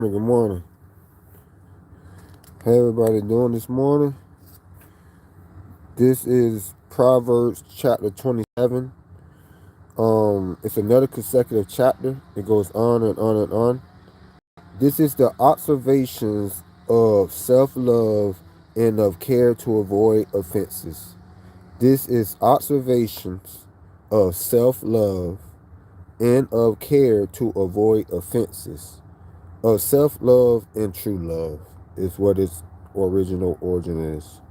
Good morning. How everybody doing this morning? This is Proverbs chapter 27. It's another consecutive chapter. It goes on and on and on. This is the observations of self-love and of care to avoid offenses. This is observations of self-love and of care to avoid offenses. Of self-love and true love is what its original origin is.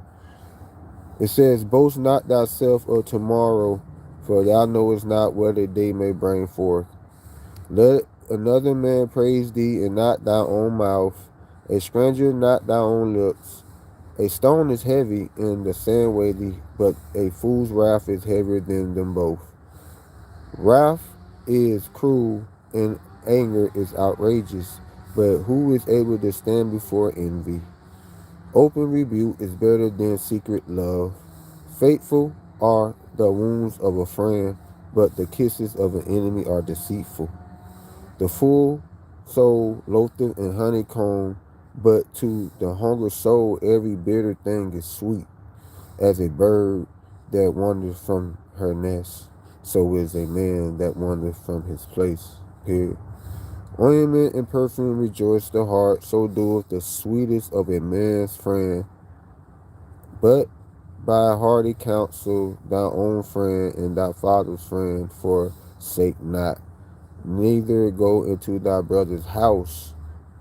It says, Boast not thyself of tomorrow, for thou knowest not what a day may bring forth. Let another man praise thee, and not thy own mouth, a stranger not thy own lips. A stone is heavy, and the sand weighty, but a fool's wrath is heavier than them both. Wrath is cruel, and anger is outrageous, but who is able to stand before envy? Open rebuke is better than secret love. Faithful are the wounds of a friend, but the kisses of an enemy are deceitful. The full soul loatheth and honeycomb, but to the hungry soul every bitter thing is sweet. As a bird that wanders from her nest, so is a man that wanders from his place. Here. Ointment and perfume rejoice the heart, so doeth the sweetest of a man's friend. But by hearty counsel thy own friend and thy father's friend forsake not. Neither go into thy brother's house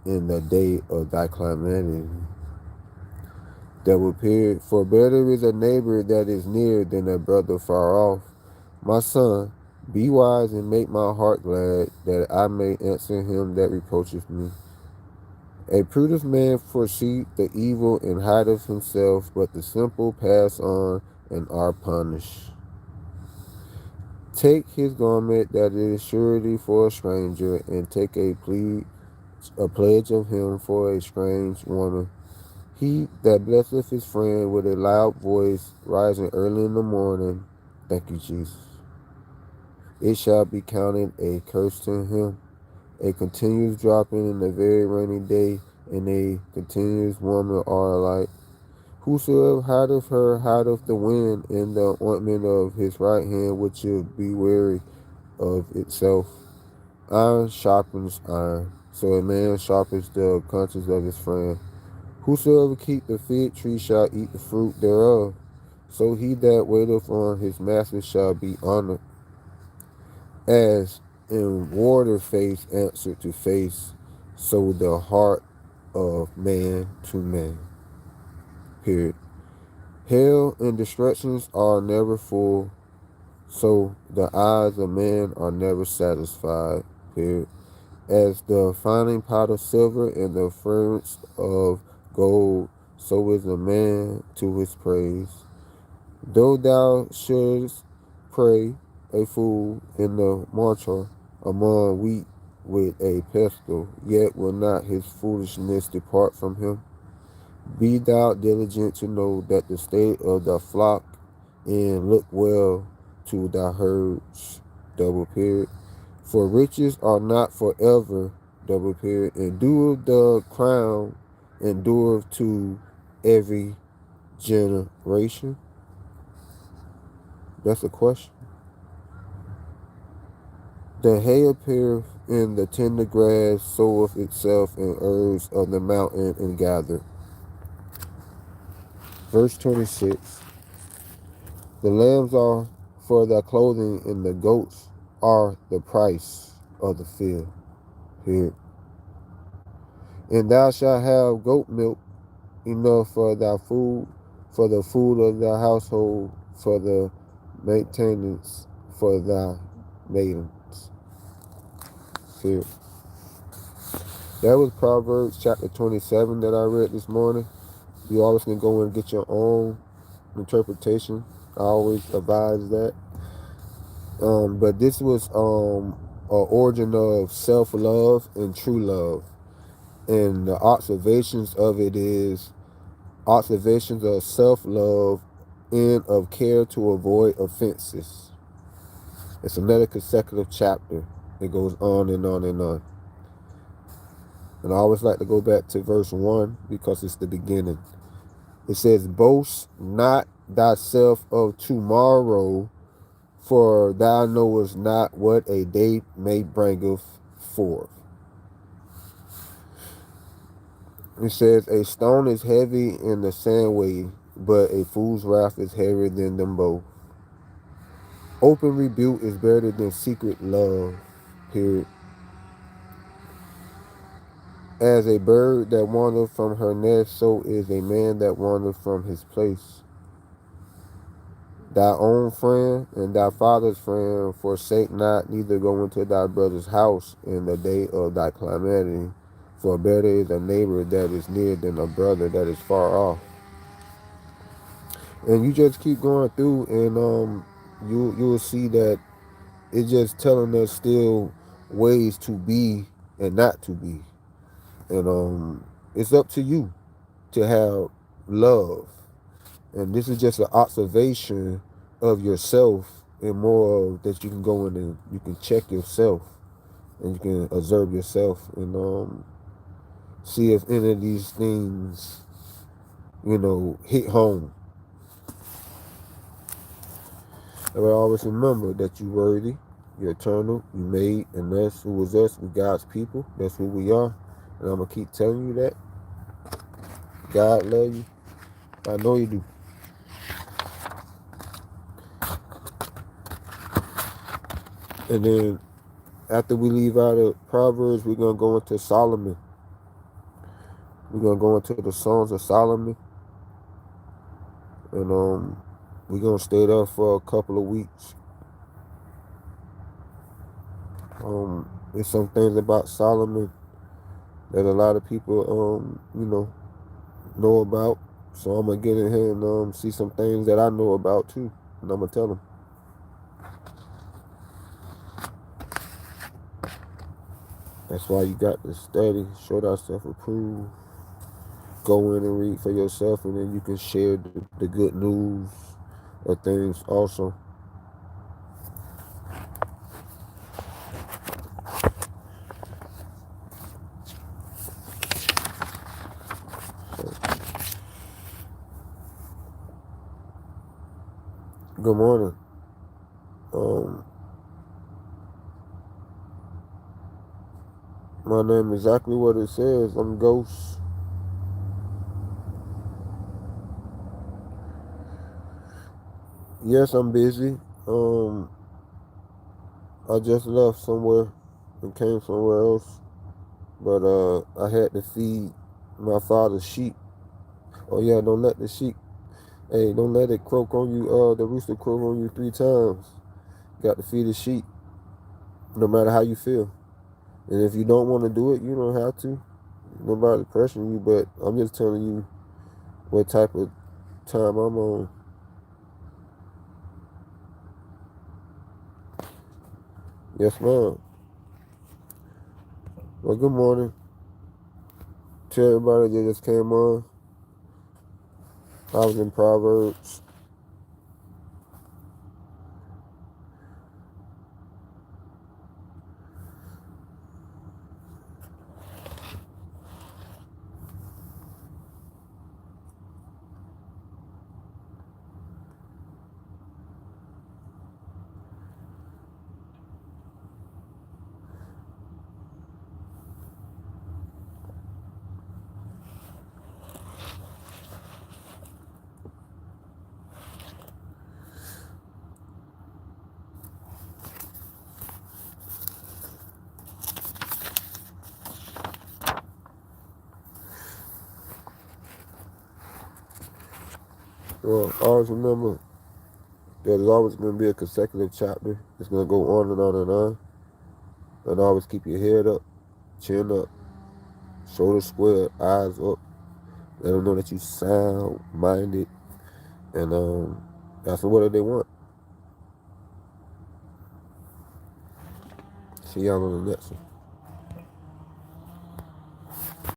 in the day of thy calamity. Double period. For better is a neighbor that is near than a brother far off. My son, be wise and make my heart glad, that I may answer him that reproacheth me. A prudent man foreseeth the evil and hideth himself, but the simple pass on and are punished. Take his garment that is surety for a stranger, and take a pledge of him for a strange woman. He that blesseth his friend with a loud voice, rising early in the morning, thank you, Jesus, it shall be counted a curse to him. A continuous dropping in a very rainy day, and a continuous woman are alike. Whosoever hideth her hideth the wind, and the ointment of his right hand which will be weary of itself. Iron sharpens iron, so a man sharpens the conscience of his friend. Whosoever keep the fig tree shall eat the fruit thereof, so he that waiteth on his master shall be honored. As in water face answer to face, so the heart of man to man. Period. Hell and destructions are never full, so the eyes of man are never satisfied. Period. As the finding pot of silver and the fragrance of gold, so is a man to his praise. Though thou shouldst pray a fool in the martyr among wheat with a pestle, yet will not his foolishness depart from him. Be thou diligent to know that the state of thy flock, and look well to thy herds. Double period. For riches are not forever. Double period. Endure the crown, endure to every generation. That's a question. The hay appeareth in the tender grass, soweth itself in herbs of the mountain, and gathereth. Verse 26. The lambs are for thy clothing, and the goats are the price of the field. Here. And thou shalt have goat milk enough for thy food, for the food of thy household, for the maintenance for thy maidens. Here. That was Proverbs chapter 27 that I read this morning. You always can go and get your own interpretation. I always advise that. But this was an origin of self-love and true love. And the observations of it is observations of self-love and of care to avoid offenses. It's another consecutive chapter. It goes on and on and on. And I always like to go back to verse 1 because it's the beginning. It says, "Boast not thyself of tomorrow, for thou knowest not what a day may bringeth forth." It says, "A stone is heavy in the sandway, but a fool's wrath is heavier than them both." Open rebuke is better than secret love. Period. As a bird that wandereth from her nest, so is a man that wandereth from his place. Thy own friend and thy father's friend forsake not, neither go into thy brother's house in the day of thy calamity. For better is a neighbor that is near than a brother that is far off. And you just keep going through, and you will see that it's just telling us still ways to be and not to be. And it's up to you to have love. And this is just an observation of yourself, and more of that you can go in and you can check yourself and you can observe yourself, and see if any of these things, hit home. And I always remember that you're worthy, you're eternal, you made, and that's who was us, we God's people. That's who we are. And I'm going to keep telling you that. God love you. I know you do. And then after we leave out of Proverbs, we're going to go into Solomon. We're going to go into the Songs of Solomon. And we're going to stay there for a couple of weeks. There's some things about Solomon that a lot of people, know about. So I'm going to get in here and see some things that I know about too. And I'm going to tell them. That's why you got to study, show thyself approved. Go in and read for yourself, and then you can share the good news of things also. So, good morning. My name is exactly what it says. I'm Ghost. Yes, I'm busy. I just left somewhere and came somewhere else, but I had to feed my father's sheep. Oh yeah, don't let the sheep. Hey, don't let it croak on you. The rooster croak on you 3 times. Got to feed the sheep, no matter how you feel. And if you don't want to do it, you don't have to. Nobody's pressuring you, but I'm just telling you what type of time I'm on. Yes, ma'am. Well, good morning to everybody that just came on. I was in Proverbs. Well, always remember there's always going to be a consecutive chapter. It's going to go on and on and on. And always keep your head up, chin up, shoulders squared, eyes up. Let them know that you sound minded, and that's what they want. See y'all on the next one.